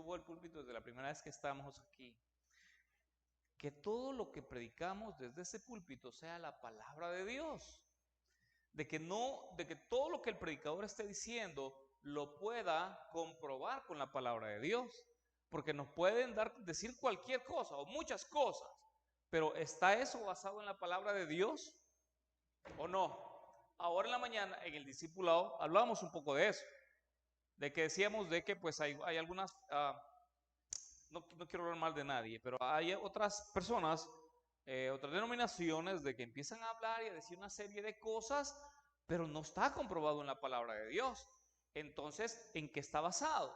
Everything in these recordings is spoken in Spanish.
subo al púlpito desde la primera vez que estamos aquí, que todo lo que predicamos desde ese púlpito sea la palabra de Dios. De que todo lo que el predicador esté diciendo lo pueda comprobar con la palabra de Dios. Porque nos pueden decir cualquier cosa o muchas cosas, pero ¿está eso basado en la palabra de Dios o no? Ahora en la mañana en el discipulado hablábamos un poco de eso, de que decíamos de que pues hay algunas, no quiero hablar mal de nadie, pero hay otras personas, otras denominaciones de que empiezan a hablar y a decir una serie de cosas, pero no está comprobado en la palabra de Dios. Entonces, ¿en qué está basado?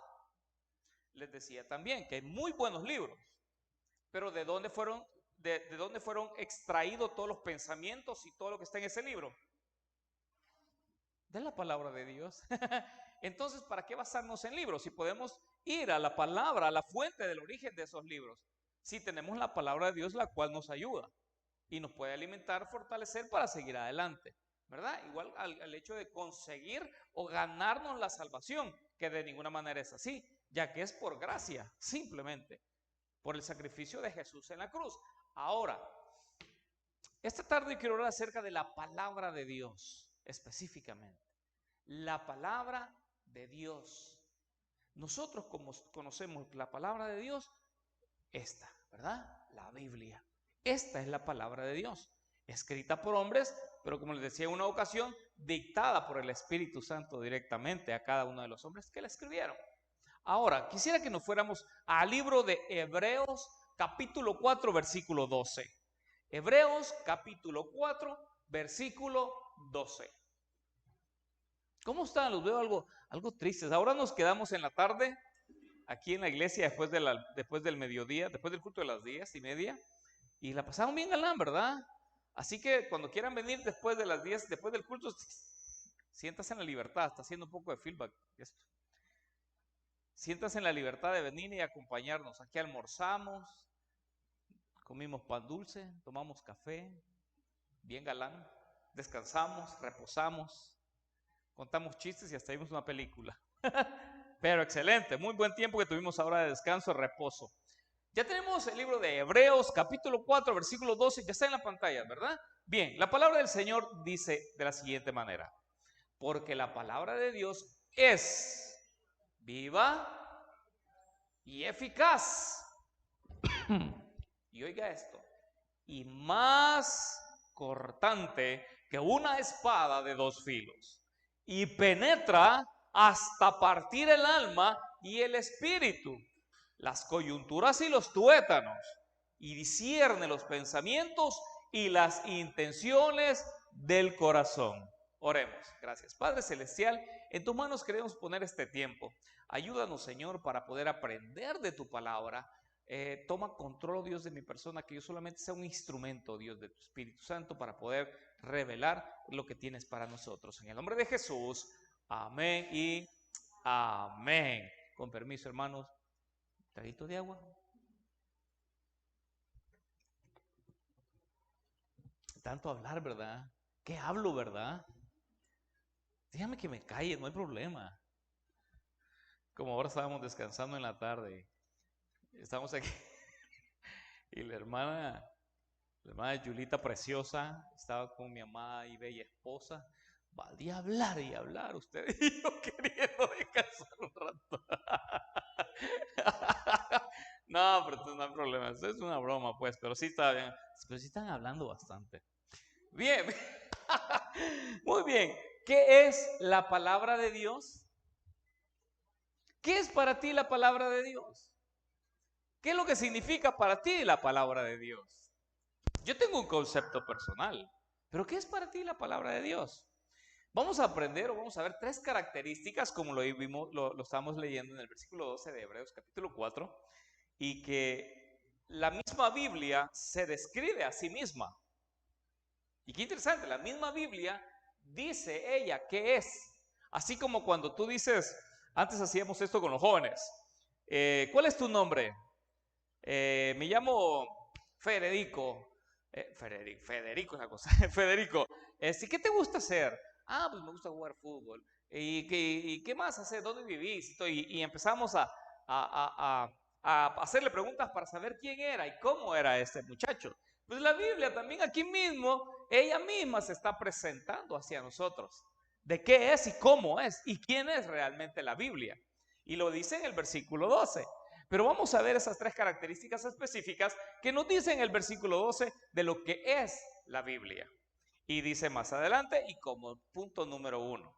Les decía también que hay muy buenos libros, pero ¿de dónde fueron extraídos todos los pensamientos y todo lo que está en ese libro? De la palabra de Dios. Entonces, ¿para qué basarnos en libros? Si podemos ir a la palabra, a la fuente del origen de esos libros. Si tenemos la palabra de Dios, la cual nos ayuda y nos puede alimentar, fortalecer para seguir adelante, ¿verdad? Igual al hecho de conseguir o ganarnos la salvación, que de ninguna manera es así, ya que es por gracia, simplemente, por el sacrificio de Jesús en la cruz. Ahora, esta tarde quiero hablar acerca de la palabra de Dios, específicamente. La palabra de Dios. Nosotros como conocemos la palabra de Dios, esta, ¿verdad? La Biblia. Esta es la palabra de Dios, escrita por hombres, pero como les decía en una ocasión, dictada por el Espíritu Santo directamente a cada uno de los hombres que la escribieron. Ahora, quisiera que nos fuéramos al libro de Hebreos, capítulo 4, versículo 12. Hebreos, capítulo 4, versículo 12. ¿Cómo están? Los veo algo tristes. Ahora nos quedamos en la tarde, aquí en la iglesia, después del mediodía, después del culto de las 10:30, y la pasaron bien galán, ¿verdad? Así que cuando quieran venir después de las 10, después del culto, siéntase en la libertad. Está haciendo un poco de feedback esto. Siéntase en la libertad de venir y acompañarnos. Aquí almorzamos, comimos pan dulce, tomamos café, bien galán, descansamos, reposamos, contamos chistes y hasta vimos una película. Pero excelente, muy buen tiempo que tuvimos ahora de descanso, de reposo. Ya tenemos el libro de Hebreos, capítulo 4, versículo 12, ya está en la pantalla, ¿verdad? Bien, la palabra del Señor dice de la siguiente manera: porque la palabra de Dios es viva y eficaz. Y oiga esto, y más cortante que una espada de dos filos, y penetra hasta partir el alma y el espíritu, las coyunturas y los tuétanos, y discierne los pensamientos y las intenciones del corazón. Oremos. Gracias, Padre Celestial, en tus manos queremos poner este tiempo. Ayúdanos, Señor, para poder aprender de tu palabra. Toma control, Dios, de mi persona, que yo solamente sea un instrumento, Dios, de tu Espíritu Santo para poder revelar lo que tienes para nosotros. En el nombre de Jesús, amén y amén. Con permiso, hermanos, un traguito de agua. Tanto hablar, ¿verdad? ¿Qué hablo, verdad? Dígame que me calle, no hay problema. Como ahora estábamos descansando en la tarde, estamos aquí y la hermana Yulita preciosa estaba con mi amada y bella esposa. Valía hablar y hablar usted y yo queriendo descansar un rato. No, pero no hay problema, esto es una broma pues, pero sí está bien, pero sí están hablando bastante. Bien, muy bien. ¿Qué es la palabra de Dios? ¿Qué es para ti la palabra de Dios? ¿Qué es lo que significa para ti la palabra de Dios? Yo tengo un concepto personal, pero ¿qué es para ti la palabra de Dios? Vamos a aprender o vamos a ver tres características, como lo vimos, lo estamos leyendo en el versículo 12 de Hebreos capítulo 4, y que la misma Biblia se describe a sí misma. Y qué interesante, la misma Biblia dice ella qué es. Así como cuando tú dices, antes hacíamos esto con los jóvenes, ¿cuál es tu nombre? Me llamo Federico. Federico es la cosa. Federico, ¿qué te gusta hacer? Pues me gusta jugar fútbol. ¿Y qué más hacer? ¿Dónde vivís? Y empezamos a a hacerle preguntas para saber quién era y cómo era este muchacho. Pues la Biblia también aquí mismo, ella misma se está presentando hacia nosotros. De qué es y cómo es y quién es realmente la Biblia. Y lo dice en el versículo 12. Pero vamos a ver esas tres características específicas que nos dice en el versículo 12 de lo que es la Biblia. Y dice más adelante, y como punto número 1,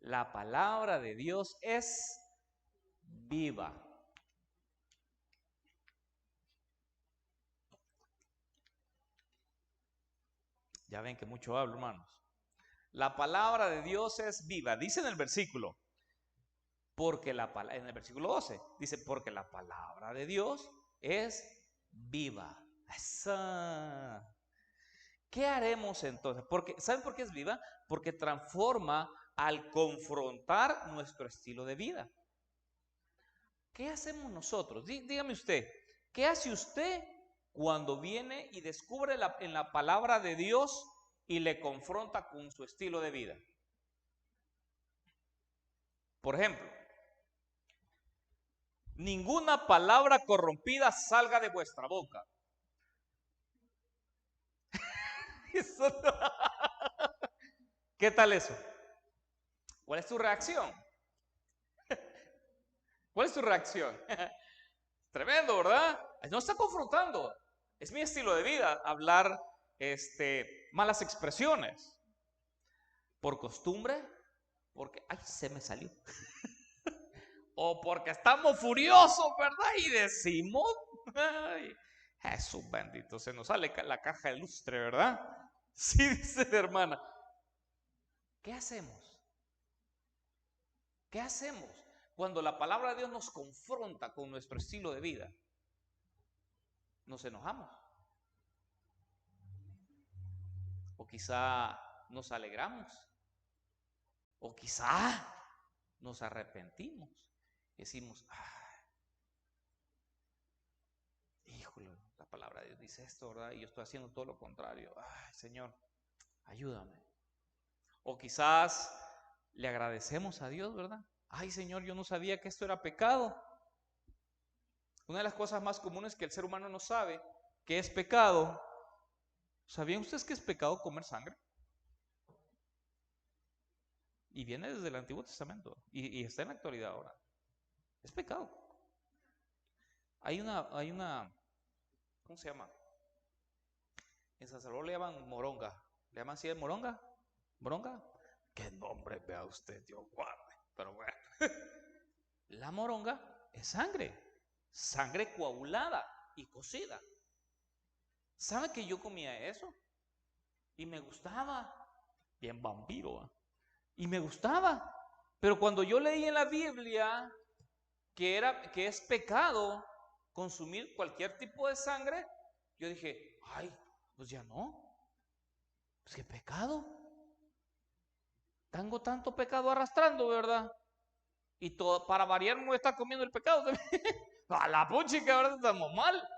la palabra de Dios es viva. Ya ven que mucho hablo, hermanos. La palabra de Dios es viva. Dice en el versículo, en el versículo 12, dice, porque la palabra de Dios es viva. Esa. ¿Qué haremos entonces? ¿Saben por qué es viva? Porque transforma al confrontar nuestro estilo de vida. ¿Qué hacemos nosotros? Dígame usted, ¿qué hace usted cuando viene y descubre en la palabra de Dios y le confronta con su estilo de vida? Por ejemplo, ninguna palabra corrompida salga de vuestra boca. ¿Qué tal eso? ¿Cuál es tu reacción? ¿Cuál es tu reacción? Tremendo, ¿verdad? No está confrontando. Es mi estilo de vida hablar malas expresiones. Por costumbre, porque, ay, se me salió. O porque estamos furiosos, ¿verdad? Y decimos, ay, Jesús bendito, se nos sale la caja de lustre, ¿verdad? Sí, dice la hermana. ¿Qué hacemos? ¿Qué hacemos cuando la palabra de Dios nos confronta con nuestro estilo de vida? Nos enojamos. O quizá nos alegramos. O quizá nos arrepentimos. Decimos, híjole, la palabra de Dios dice esto, ¿verdad? Y yo estoy haciendo todo lo contrario. Ay, Señor, ayúdame. O quizás le agradecemos a Dios, ¿verdad? Ay, Señor, yo no sabía que esto era pecado. Una de las cosas más comunes que el ser humano no sabe que es pecado. ¿Sabían ustedes que es pecado comer sangre? Y viene desde el Antiguo Testamento y está en la actualidad ahora. Es pecado. Hay una, ¿cómo se llama? En San Salvador le llaman moronga. ¿Le llaman así de moronga? ¿Moronga? ¿Qué nombre vea usted, Dios guarde? Pero bueno. La moronga es sangre. Sangre coagulada y cocida. ¿Sabe que yo comía eso? Y me gustaba. Bien vampiro, ¿eh? Y me gustaba. Pero cuando yo leí en la Biblia que es pecado consumir cualquier tipo de sangre, yo dije, ay, pues ya no. Pues qué pecado. Tengo tanto pecado arrastrando, ¿verdad? Y todo, para variar, no está comiendo el pecado. A la puchica, ¿verdad? Estamos mal.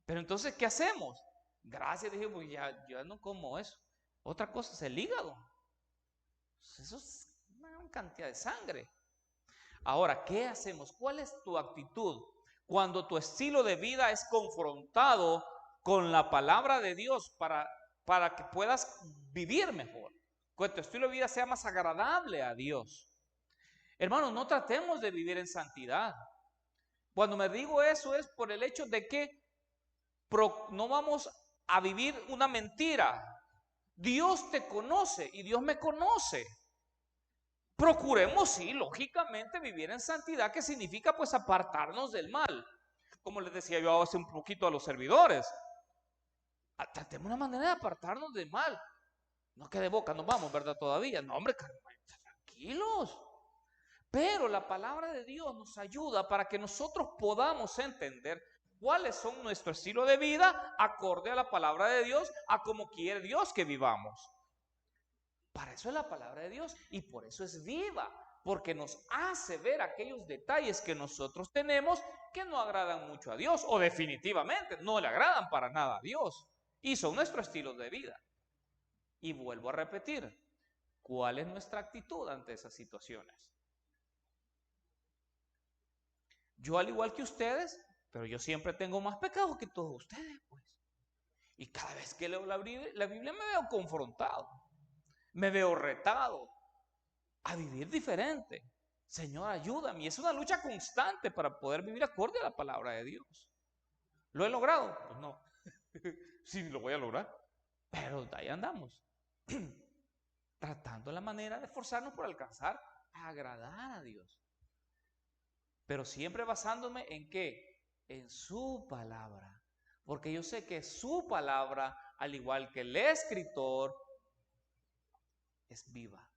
Pero entonces, ¿qué hacemos? Gracias, dije, pues ya no como eso. Otra cosa es el hígado. Eso es una cantidad de sangre. Ahora, ¿qué hacemos? ¿Cuál es tu actitud cuando tu estilo de vida es confrontado con la palabra de Dios para que puedas vivir mejor? Que tu estilo de vida sea más agradable a Dios. Hermanos, no tratemos de vivir en santidad. Cuando me digo eso es por el hecho de que no vamos a vivir una mentira. Dios te conoce y Dios me conoce. Procuremos, sí, lógicamente vivir en santidad, que significa pues apartarnos del mal. Como les decía yo hace un poquito a los servidores. Tratemos una manera de apartarnos del mal. No que de boca nos vamos, ¿verdad? Todavía. No, hombre, tranquilos. Pero la palabra de Dios nos ayuda para que nosotros podamos entender cuáles son nuestro estilo de vida acorde a la palabra de Dios, a como quiere Dios que vivamos. Para eso es la palabra de Dios y por eso es viva, porque nos hace ver aquellos detalles que nosotros tenemos que no agradan mucho a Dios o definitivamente no le agradan para nada a Dios y son nuestro estilo de vida. Y vuelvo a repetir, ¿cuál es nuestra actitud ante esas situaciones? Yo al igual que ustedes, pero yo siempre tengo más pecados que todos ustedes, pues. Y cada vez que leo la Biblia me veo confrontado, me veo retado a vivir diferente. Señor, ayúdame. Y es una lucha constante para poder vivir acorde a la palabra de Dios. ¿Lo he logrado? Pues no. Sí, lo voy a lograr. Pero ahí andamos. Tratando la manera de esforzarnos por alcanzar a agradar a Dios. Pero siempre basándome en ¿qué? En su palabra. Porque yo sé que su palabra, al igual que el escritor, es viva.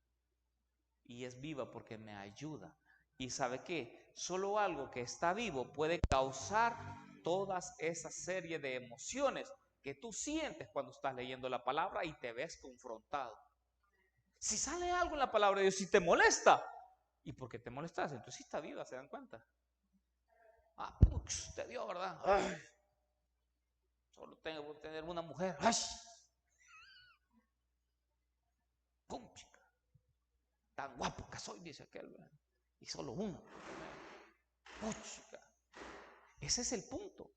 Y es viva porque me ayuda. ¿Y sabe qué? Solo algo que está vivo puede causar todas esa serie de emociones que tú sientes cuando estás leyendo la palabra y te ves confrontado. Si sale algo en la palabra de Dios, si te molesta, ¿y por qué te molestas? Entonces sí está viva, ¿se dan cuenta? Ah, te dio, ¿verdad? Ay, solo tengo que tener una mujer. Ay. ¡Pum, chica! Tan guapo que soy, dice aquel, ¿verdad? Y solo uno. ¡Pum, chica! Ese es el punto.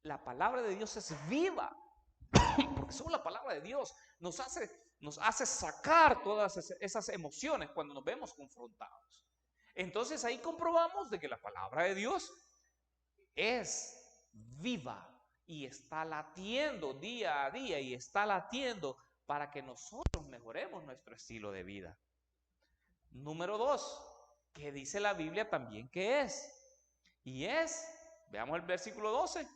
La palabra de Dios es viva. Porque solo la palabra de Dios nos hace sacar todas esas emociones cuando nos vemos confrontados. Entonces ahí comprobamos de que la palabra de Dios es viva y está latiendo día a día y está latiendo para que nosotros mejoremos nuestro estilo de vida. Número 2, ¿qué dice la Biblia también que es? Y es, veamos el versículo 12,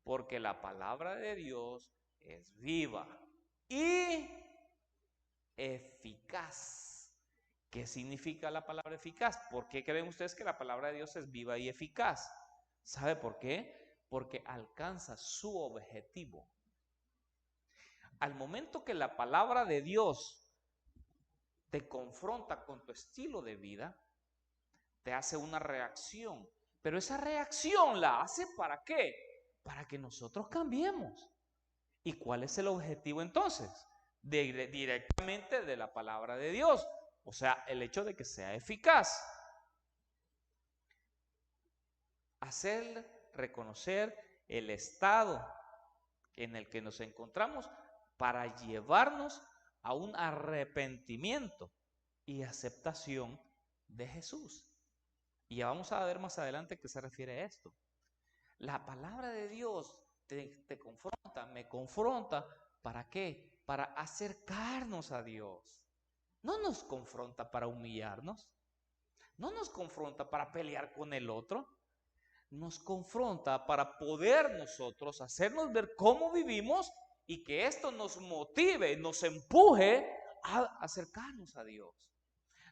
porque la palabra de Dios es viva y eficaz. ¿Qué significa la palabra eficaz? ¿Por qué creen ustedes que la palabra de Dios es viva y eficaz? ¿Sabe por qué? Porque alcanza su objetivo. Al momento que la palabra de Dios te confronta con tu estilo de vida, te hace una reacción. Pero esa reacción la hace ¿para qué? Para que nosotros cambiemos. ¿Y cuál es el objetivo entonces? Directamente de la palabra de Dios. O sea, el hecho de que sea eficaz. Hacer reconocer el estado en el que nos encontramos para llevarnos a un arrepentimiento y aceptación de Jesús. Y ya vamos a ver más adelante qué se refiere a esto. La palabra de Dios te confronta, me confronta. ¿Para qué? Para acercarnos a Dios. No nos confronta para humillarnos. No nos confronta para pelear con el otro. Nos confronta para poder nosotros hacernos ver cómo vivimos y que esto nos motive, nos empuje a acercarnos a Dios.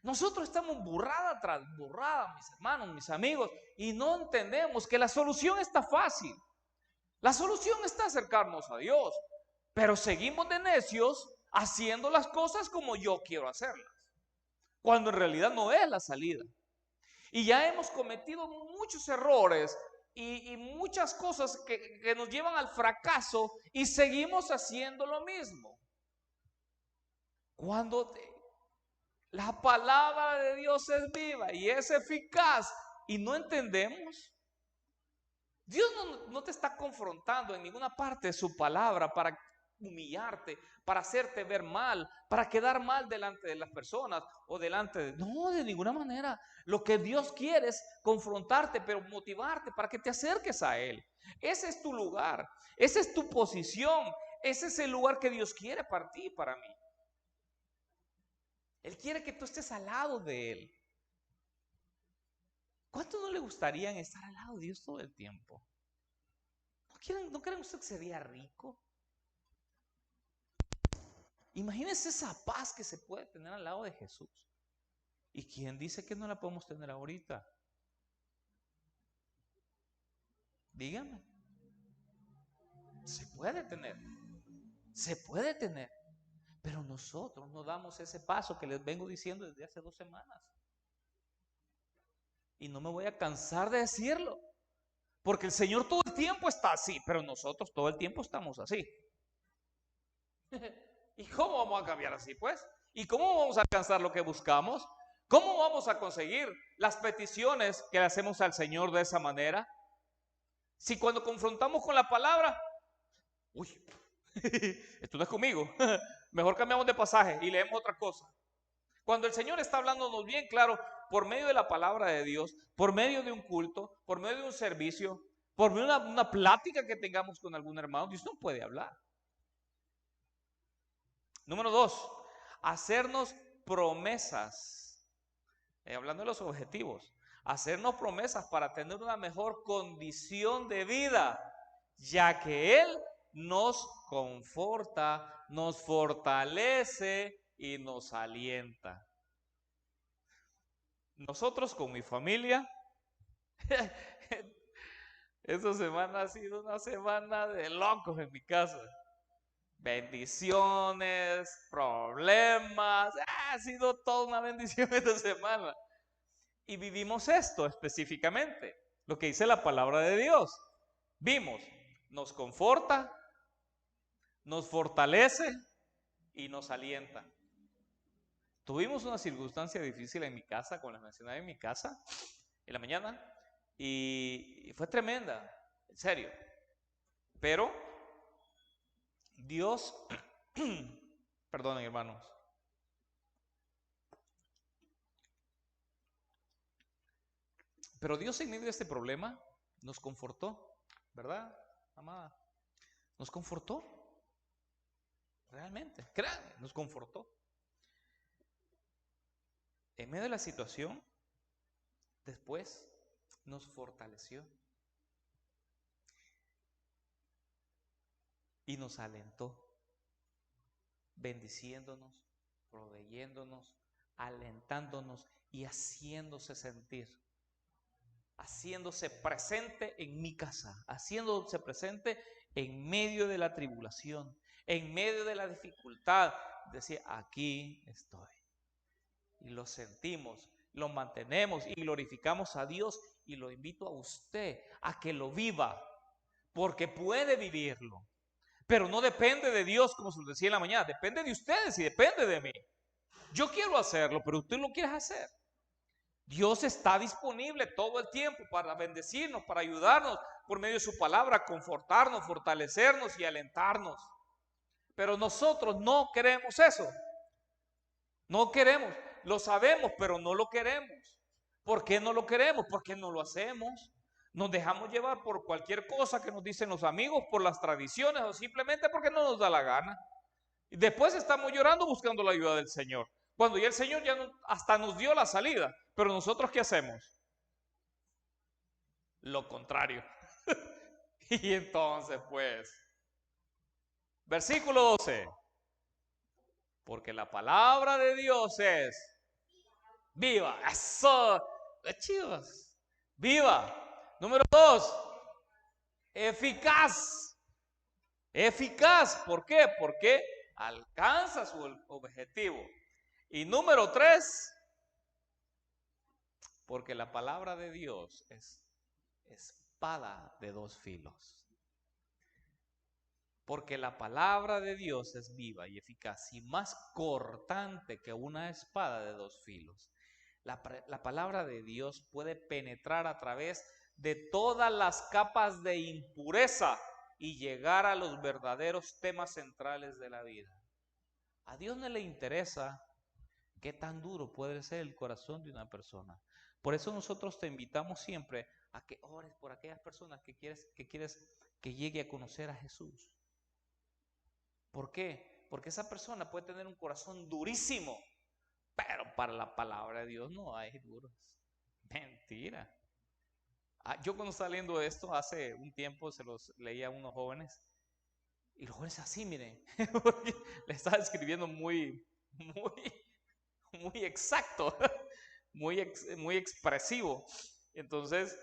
Nosotros estamos burrada tras burrada, mis hermanos, mis amigos, y no entendemos que la solución está fácil. La solución está acercarnos a Dios, pero seguimos de necios haciendo las cosas como yo quiero hacerlas, cuando en realidad no es la salida. Y ya hemos cometido muchos errores y muchas cosas que nos llevan al fracaso y seguimos haciendo lo mismo. Cuando la palabra de Dios es viva y es eficaz y no entendemos, Dios no te está confrontando en ninguna parte de su palabra para humillarte, para hacerte ver mal, para quedar mal delante de las personas o delante de... No, de ninguna manera. Lo que Dios quiere es confrontarte, pero motivarte para que te acerques a Él. Ese es tu lugar, esa es tu posición, ese es el lugar que Dios quiere para ti y para mí. Él quiere que tú estés al lado de Él. ¿Cuánto no le gustaría estar al lado de Dios todo el tiempo? ¿No creen ustedes que sería rico? Imagínense esa paz que se puede tener al lado de Jesús. ¿Y quién dice que no la podemos tener ahorita? Díganme. Se puede tener. Se puede tener. Pero nosotros no damos ese paso que les vengo diciendo desde hace 2 semanas. Y no me voy a cansar de decirlo. Porque el Señor todo el tiempo está así, pero nosotros todo el tiempo estamos así. ¿Y cómo vamos a cambiar así, pues? ¿Y cómo vamos a alcanzar lo que buscamos? ¿Cómo vamos a conseguir las peticiones que le hacemos al Señor de esa manera? Si cuando confrontamos con la palabra, uy, esto no es conmigo, mejor cambiamos de pasaje y leemos otra cosa. Cuando el Señor está hablándonos bien claro, por medio de la palabra de Dios, por medio de un culto, por medio de un servicio, por medio de una plática que tengamos con algún hermano, Dios no puede hablar. Número 2, hacernos promesas. Hablando de los objetivos, hacernos promesas para tener una mejor condición de vida, ya que Él nos conforta, nos fortalece y nos alienta. Nosotros con mi familia, esta semana ha sido una semana de locos en mi casa. Bendiciones, problemas, ha sido toda una bendición esta semana. Y vivimos esto específicamente, lo que dice la palabra de Dios. Vimos, nos conforta, nos fortalece y nos alienta. Tuvimos una circunstancia difícil en mi casa, como les mencionaba, en mi casa, en la mañana, y fue tremenda, en serio. Pero Dios, perdonen hermanos, pero Dios en medio de este problema nos confortó, ¿verdad, amada? Nos confortó, realmente, créanme, nos confortó. En medio de la situación, después nos fortaleció y nos alentó, bendiciéndonos, proveyéndonos, alentándonos y haciéndose sentir, haciéndose presente en mi casa, haciéndose presente en medio de la tribulación, en medio de la dificultad. Decía, aquí estoy. Y lo sentimos, lo mantenemos y glorificamos a Dios, y lo invito a usted a que lo viva, porque puede vivirlo. Pero no depende de Dios, como se lo decía en la mañana, depende de ustedes y depende de mí. Yo quiero hacerlo, pero usted lo quiere hacer. Dios está disponible todo el tiempo para bendecirnos, para ayudarnos por medio de su palabra, confortarnos, fortalecernos y alentarnos. Pero nosotros no queremos eso. No queremos, lo sabemos, pero no lo queremos. ¿Por qué no lo queremos? Porque no lo hacemos. Nos dejamos llevar por cualquier cosa que nos dicen los amigos, por las tradiciones o simplemente porque no nos da la gana. Y después estamos llorando buscando la ayuda del Señor. Cuando ya el Señor ya hasta nos dio la salida. Pero nosotros, ¿qué hacemos? Lo contrario. Y entonces, pues, versículo 12. Porque la palabra de Dios es viva. Eso, chivas. Viva. Número 2, eficaz. Eficaz. ¿Por qué? Porque alcanza su objetivo. Y número 3, porque la palabra de Dios es espada de dos filos. Porque la palabra de Dios es viva y eficaz y más cortante que una espada de dos filos. La palabra de Dios puede penetrar a través de todas las capas de impureza y llegar a los verdaderos temas centrales de la vida. A Dios no le interesa qué tan duro puede ser el corazón de una persona. Por eso nosotros te invitamos siempre a que ores por aquellas personas que quieres que llegue a conocer a Jesús. ¿Por qué? Porque esa persona puede tener un corazón durísimo, pero para la palabra de Dios no hay duros. Mentira. Yo cuando estaba leyendo esto hace un tiempo se los leía a unos jóvenes, y los jóvenes así, miren, porque le estaba escribiendo muy exacto, muy expresivo. Entonces,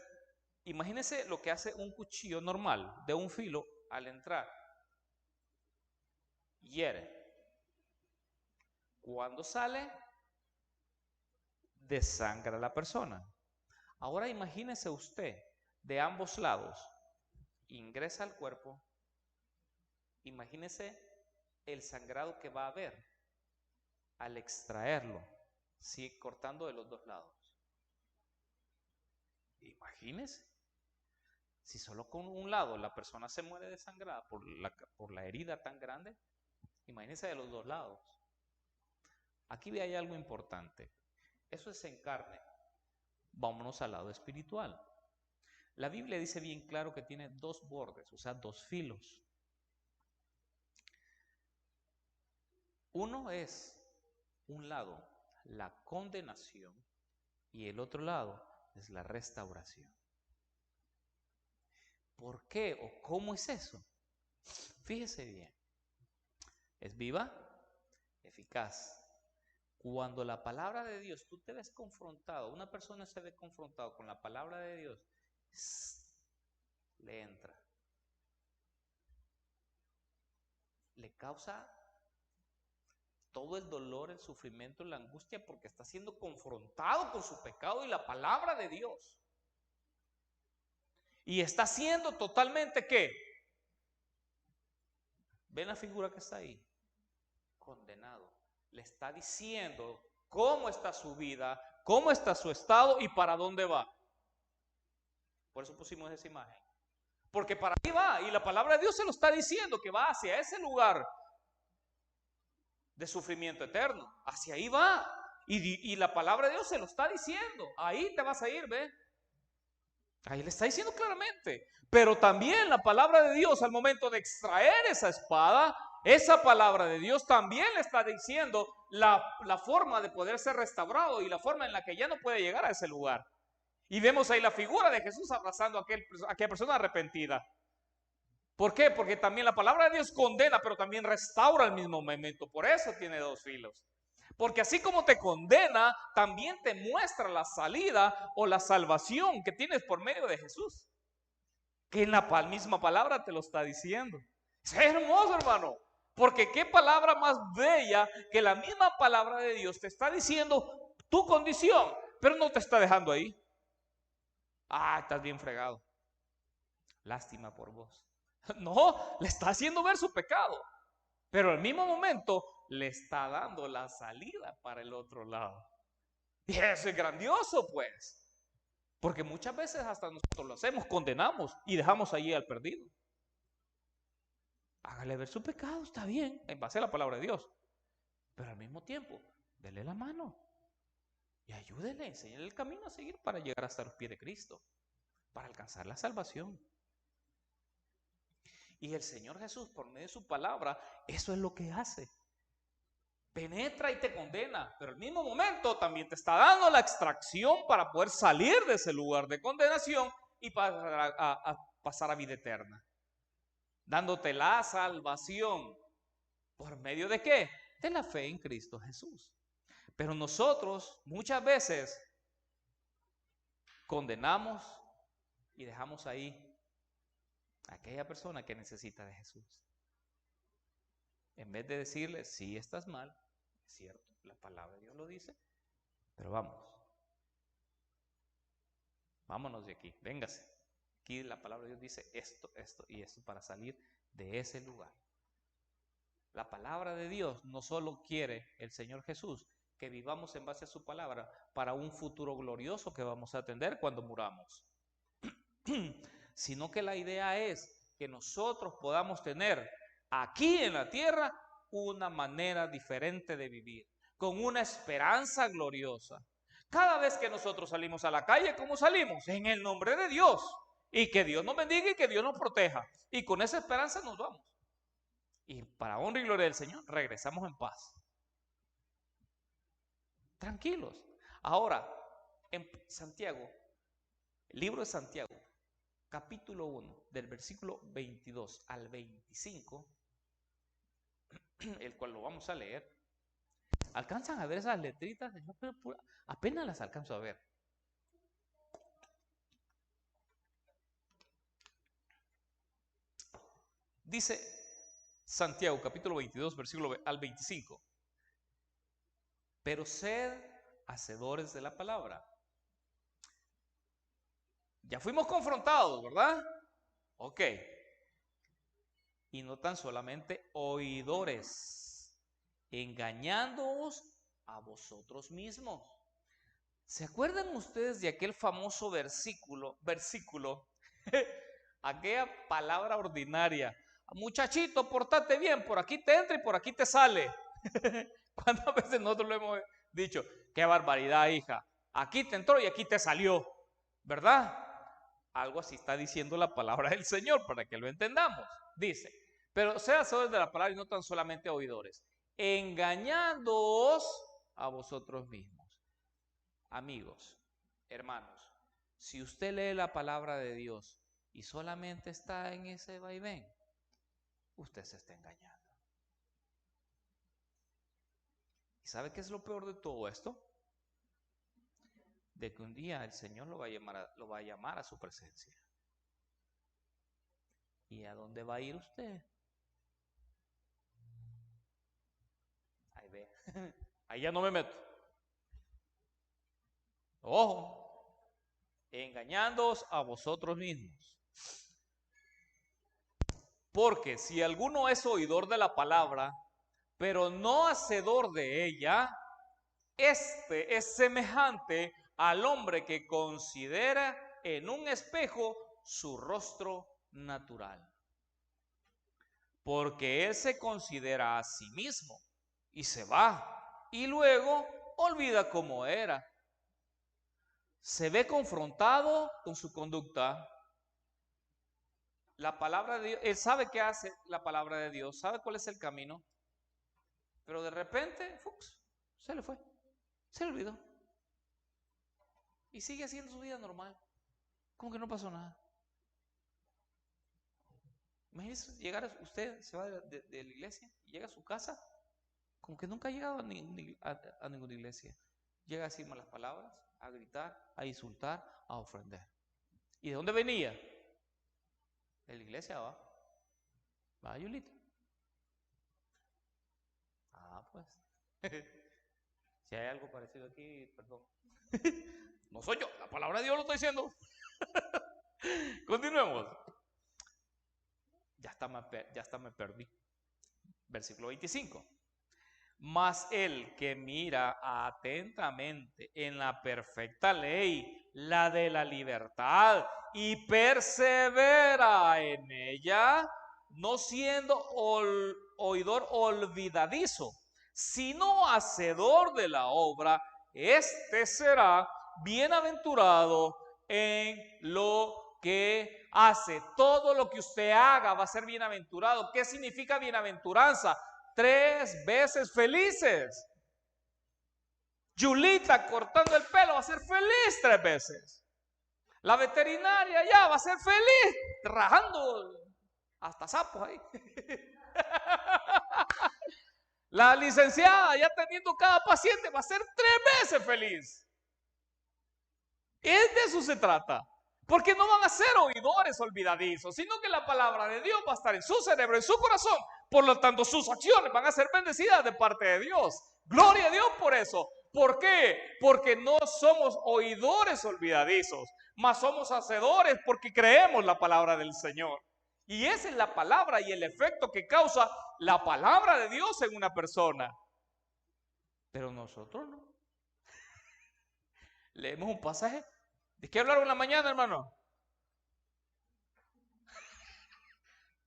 imagínense lo que hace un cuchillo normal de un filo al entrar. Hiere. Cuando sale, desangra a la persona. Ahora imagínese usted, de ambos lados, ingresa al cuerpo, imagínese el sangrado que va a haber al extraerlo. Sí, cortando de los dos lados. Imagínese, si solo con un lado la persona se muere desangrada por la herida tan grande, imagínese de los dos lados. Aquí hay algo importante. Eso es en carne. Vámonos al lado espiritual. La Biblia dice bien claro que tiene dos bordes, o sea, dos filos. Uno es, un lado, la condenación y el otro lado es la restauración. ¿Por qué o cómo es eso? Fíjese bien. Es viva, eficaz. Cuando la palabra de Dios, tú te ves confrontado, una persona se ve confrontado con la palabra de Dios, le entra. Le causa todo el dolor, el sufrimiento, la angustia, porque está siendo confrontado con su pecado y la palabra de Dios. Y está siendo totalmente, ¿qué? ¿Ven la figura que está ahí? Condenado. Le está diciendo cómo está su vida, cómo está su estado y para dónde va. Por eso pusimos esa imagen. Porque para ahí va, y la palabra de Dios se lo está diciendo, que va hacia ese lugar de sufrimiento eterno. Hacia ahí va. Y la palabra de Dios se lo está diciendo. Ahí te vas a ir, ¿ve? Ahí le está diciendo claramente. Pero también la palabra de Dios, al momento de extraer esa espada, esa palabra de Dios también le está diciendo la forma de poder ser restaurado y la forma en la que ya no puede llegar a ese lugar. Y vemos ahí la figura de Jesús abrazando a aquella persona arrepentida. ¿Por qué? Porque también la palabra de Dios condena, pero también restaura al mismo momento. Por eso tiene dos filos. Porque así como te condena, también te muestra la salida o la salvación que tienes por medio de Jesús. Que en la misma palabra te lo está diciendo. Es hermoso, hermano. Porque qué palabra más bella que la misma palabra de Dios te está diciendo tu condición, pero no te está dejando ahí. Ah, estás bien fregado. Lástima por vos. No, le está haciendo ver su pecado. Pero al mismo momento le está dando la salida para el otro lado. Y eso es grandioso, pues. Porque muchas veces hasta nosotros lo hacemos, condenamos y dejamos allí al perdido. Hágale ver su pecado, está bien, en base a la palabra de Dios. Pero al mismo tiempo, dele la mano y ayúdele, enséñale el camino a seguir para llegar hasta los pies de Cristo, para alcanzar la salvación. Y el Señor Jesús, por medio de su palabra, eso es lo que hace. Penetra y te condena, pero al mismo momento también te está dando la extracción para poder salir de ese lugar de condenación y pasar a vida eterna. Dándote la salvación. ¿Por medio de qué? De la fe en Cristo Jesús. Pero nosotros muchas veces condenamos y dejamos ahí a aquella persona que necesita de Jesús. En vez de decirle, sí estás mal, es cierto, la palabra de Dios lo dice, pero vámonos de aquí, véngase. Aquí la palabra de Dios dice esto, esto y esto para salir de ese lugar. La palabra de Dios no solo quiere el Señor Jesús que vivamos en base a su palabra para un futuro glorioso que vamos a atender cuando muramos, sino que la idea es que nosotros podamos tener aquí en la tierra una manera diferente de vivir, con una esperanza gloriosa. Cada vez que nosotros salimos a la calle, ¿cómo salimos? En el nombre de Dios. Y que Dios nos bendiga y que Dios nos proteja. Y con esa esperanza nos vamos. Y para honra y gloria del Señor, regresamos en paz. Tranquilos. Ahora, en Santiago, el libro de Santiago, capítulo 1, del versículo 22 al 25, el cual lo vamos a leer. ¿Alcanzan a ver esas letritas? Yo apenas las alcanzo a ver. Dice Santiago, capítulo 22, versículo al 25. Pero sed hacedores de la palabra. Ya fuimos confrontados, ¿verdad? Ok. Y no tan solamente oidores, engañándoos a vosotros mismos. ¿Se acuerdan ustedes de aquel famoso versículo, aquella palabra ordinaria? Muchachito, portate bien, por aquí te entra y por aquí te sale. ¿Cuántas veces nosotros lo hemos dicho? Qué barbaridad, hija. Aquí te entró y aquí te salió, ¿verdad? Algo así está diciendo la palabra del Señor para que lo entendamos. Dice, pero sean hacedores de la palabra y no tan solamente oidores, engañándoos a vosotros mismos. Amigos, hermanos, si usted lee la palabra de Dios y solamente está en ese vaivén, usted se está engañando. ¿Y sabe qué es lo peor de todo esto? De que un día el Señor lo va a llamar a su presencia. ¿Y a dónde va a ir usted? Ahí ve. Ahí ya no me meto. Ojo, engañándoos a vosotros mismos. Porque si alguno es oidor de la palabra, pero no hacedor de ella, este es semejante al hombre que considera en un espejo su rostro natural. Porque él se considera a sí mismo y se va y luego olvida cómo era. Se ve confrontado con su conducta. La palabra de Dios, él sabe qué hace la palabra de Dios, sabe cuál es el camino, pero de repente, se le fue, se le olvidó. Y sigue haciendo su vida normal, como que no pasó nada. Imagínese llegar, usted se va de la iglesia y llega a su casa, como que nunca ha llegado a ninguna iglesia. Llega a decir malas palabras, a gritar, a insultar, a ofender. ¿Y de dónde venía? De la iglesia va Yulita. Pues. Si hay algo parecido aquí, perdón. No soy yo, la palabra de Dios lo está diciendo. Continuemos. Ya hasta me perdí. Versículo 25. Mas el que mira atentamente en la perfecta ley, la de la libertad, y persevera en ella, no siendo oidor olvidadizo, sino hacedor de la obra, este será bienaventurado en lo que hace. Todo lo que usted haga va a ser bienaventurado. ¿Qué significa bienaventuranza? 3 veces felices. Yulita cortando el pelo va a ser feliz 3 veces. La veterinaria ya va a ser feliz, rajando hasta sapos ahí. La licenciada ya teniendo cada paciente va a ser 3 veces feliz. Es de eso se trata. Porque no van a ser oidores olvidadizos, sino que la palabra de Dios va a estar en su cerebro, en su corazón. Por lo tanto, sus acciones van a ser bendecidas de parte de Dios. Gloria a Dios por eso. ¿Por qué? Porque no somos oidores olvidadizos, mas somos hacedores porque creemos la palabra del Señor. Y esa es la palabra y el efecto que causa la palabra de Dios en una persona. Pero nosotros no. Leemos un pasaje. ¿De qué hablaron en la mañana, hermano?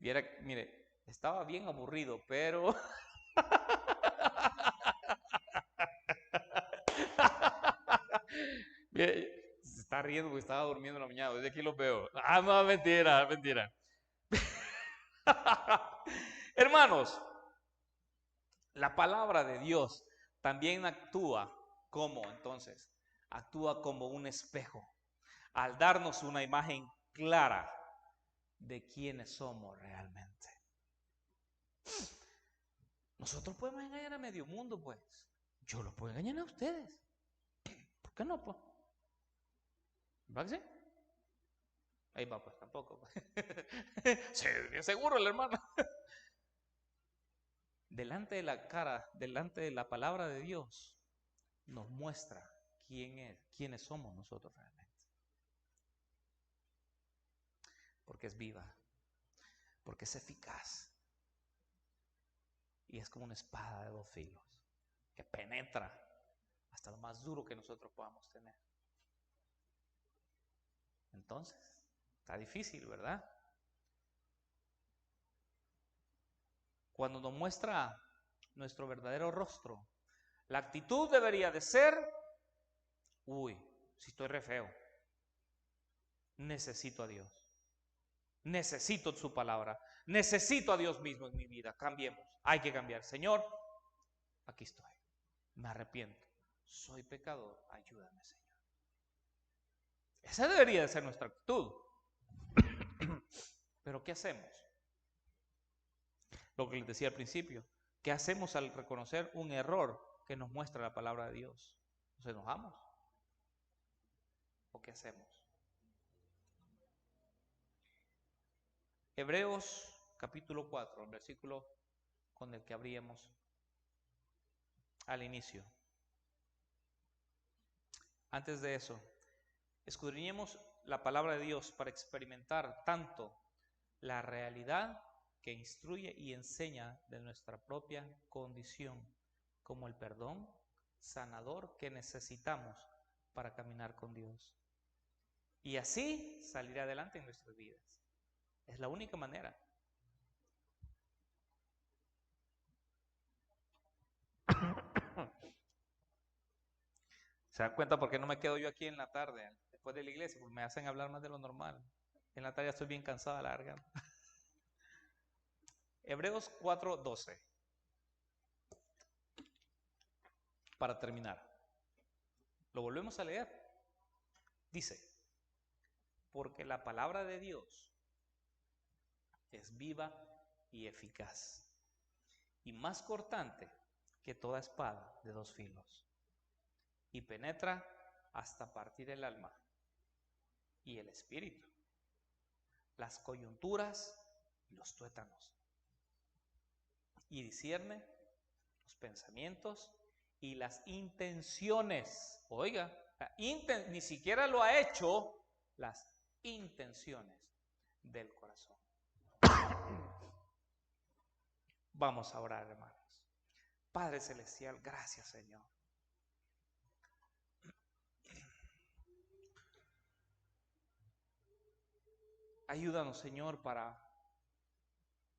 Mire, estaba bien aburrido, pero... Mire, se está riendo porque estaba durmiendo en la mañana. Desde aquí lo veo. No, mentira, mentira. Hermanos, la palabra de Dios también actúa como, entonces, actúa como un espejo, al darnos una imagen clara de quiénes somos realmente. Nosotros podemos engañar a medio mundo, pues. Yo los puedo engañar a ustedes. ¿Por qué no, pues? ¿Verdad que sí? Ahí va, pues, tampoco. Sí, bien seguro el hermano. Delante de la cara, delante de la palabra de Dios, nos muestra quiénes somos nosotros realmente. Porque es viva, porque es eficaz y es como una espada de 2 filos que penetra hasta lo más duro que nosotros podamos tener. Entonces, está difícil, ¿verdad? Cuando nos muestra nuestro verdadero rostro, la actitud debería de ser, uy, si estoy re feo, necesito a Dios, necesito su palabra, necesito a Dios mismo en mi vida, cambiemos, hay que cambiar. Señor, aquí estoy, me arrepiento, soy pecador, ayúdame, Señor. Esa debería de ser nuestra actitud. Pero ¿qué hacemos? Lo que les decía al principio, ¿qué hacemos al reconocer un error que nos muestra la palabra de Dios? ¿Nos enojamos? ¿O qué hacemos? Hebreos capítulo 4, el versículo con el que abríamos al inicio. Antes de eso, escudriñemos la palabra de Dios para experimentar tanto la realidad que instruye y enseña de nuestra propia condición, como el perdón sanador que necesitamos para caminar con Dios. Y así salir adelante en nuestras vidas. Es la única manera. ¿Se dan cuenta por qué no me quedo yo aquí en la tarde, después de la iglesia? Porque me hacen hablar más de lo normal. En la tarde ya estoy bien cansada, larga. Hebreos 4:12. Para terminar. Lo volvemos a leer. Dice, porque la palabra de Dios es viva y eficaz, y más cortante que toda espada de dos filos, y penetra hasta partir el alma y el espíritu, las coyunturas y los tuétanos, y discierne los pensamientos y las intenciones. Oiga, ni siquiera lo ha hecho, las intenciones del corazón. Vamos a orar, hermanos. Padre Celestial, gracias, Señor. Ayúdanos, Señor, para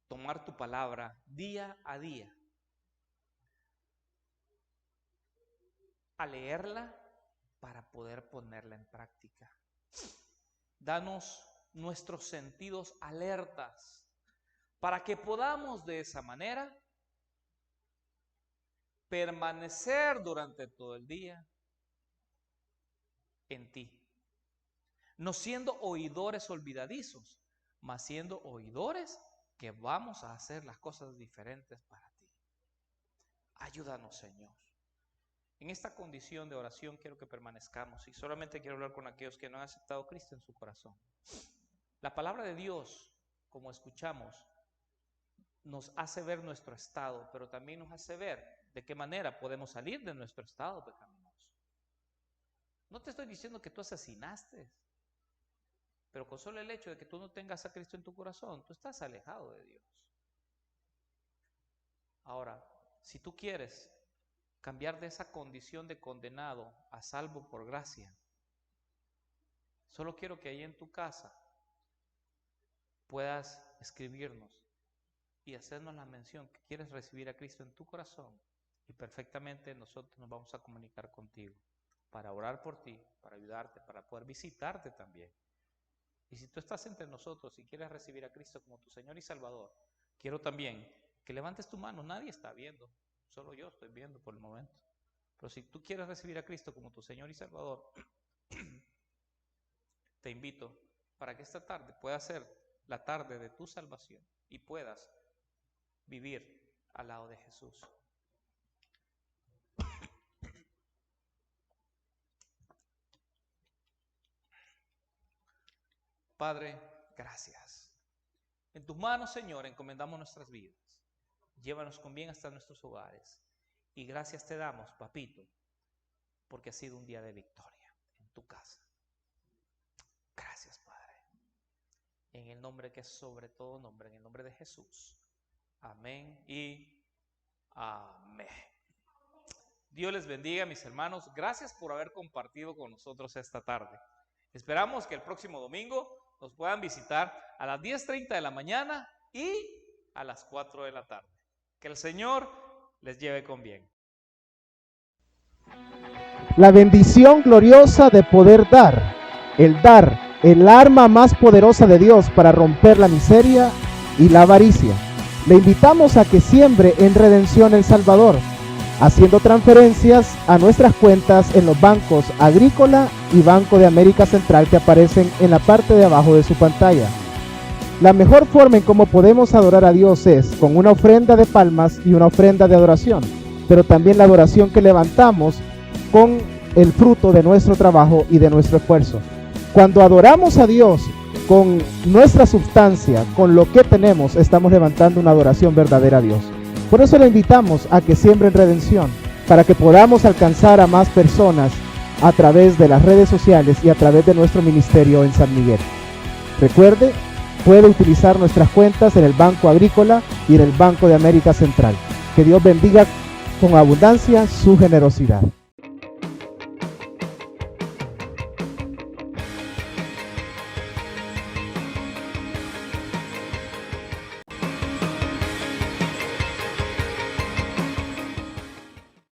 tomar tu palabra día a día, a leerla para poder ponerla en práctica. Danos nuestros sentidos alertas para que podamos de esa manera permanecer durante todo el día en ti. No siendo oidores olvidadizos, mas siendo oidores que vamos a hacer las cosas diferentes para ti. Ayúdanos, Señor. En esta condición de oración quiero que permanezcamos y solamente quiero hablar con aquellos que no han aceptado a Cristo en su corazón. La palabra de Dios, como escuchamos, nos hace ver nuestro estado, pero también nos hace ver de qué manera podemos salir de nuestro estado pecaminoso. No te estoy diciendo que tú asesinaste, pero con solo el hecho de que tú no tengas a Cristo en tu corazón, tú estás alejado de Dios. Ahora, si tú quieres cambiar de esa condición de condenado a salvo por gracia, solo quiero que ahí en tu casa puedas escribirnos y hacernos la mención que quieres recibir a Cristo en tu corazón, y perfectamente nosotros nos vamos a comunicar contigo para orar por ti, para ayudarte, para poder visitarte también. Y si tú estás entre nosotros y quieres recibir a Cristo como tu Señor y Salvador, quiero también que levantes tu mano. Nadie está viendo, solo yo estoy viendo por el momento. Pero si tú quieres recibir a Cristo como tu Señor y Salvador, te invito para que esta tarde pueda ser la tarde de tu salvación y puedas vivir al lado de Jesús. Padre, gracias. En tus manos, Señor, encomendamos nuestras vidas. Llévanos con bien hasta nuestros hogares. Y gracias te damos, papito, porque ha sido un día de victoria en tu casa. Gracias, Padre. En el nombre que es sobre todo nombre, en el nombre de Jesús. Amén y amén. Dios les bendiga, mis hermanos. Gracias por haber compartido con nosotros esta tarde. Esperamos que el próximo domingo nos puedan visitar a las 10:30 de la mañana y a las 4 de la tarde. Que el Señor les lleve con bien. La bendición gloriosa de poder dar, el arma más poderosa de Dios para romper la miseria y la avaricia. Le invitamos a que siembre en Redención El Salvador, haciendo transferencias a nuestras cuentas en los bancos Agrícola y Banco de América Central que aparecen en la parte de abajo de su pantalla. La mejor forma en cómo podemos adorar a Dios es con una ofrenda de palmas y una ofrenda de adoración, pero también la adoración que levantamos con el fruto de nuestro trabajo y de nuestro esfuerzo. Cuando adoramos a Dios con nuestra sustancia, con lo que tenemos, estamos levantando una adoración verdadera a Dios. Por eso le invitamos a que siembre en Redención, para que podamos alcanzar a más personas a través de las redes sociales y a través de nuestro ministerio en San Miguel. Recuerde, puede utilizar nuestras cuentas en el Banco Agrícola y en el Banco de América Central. Que Dios bendiga con abundancia su generosidad.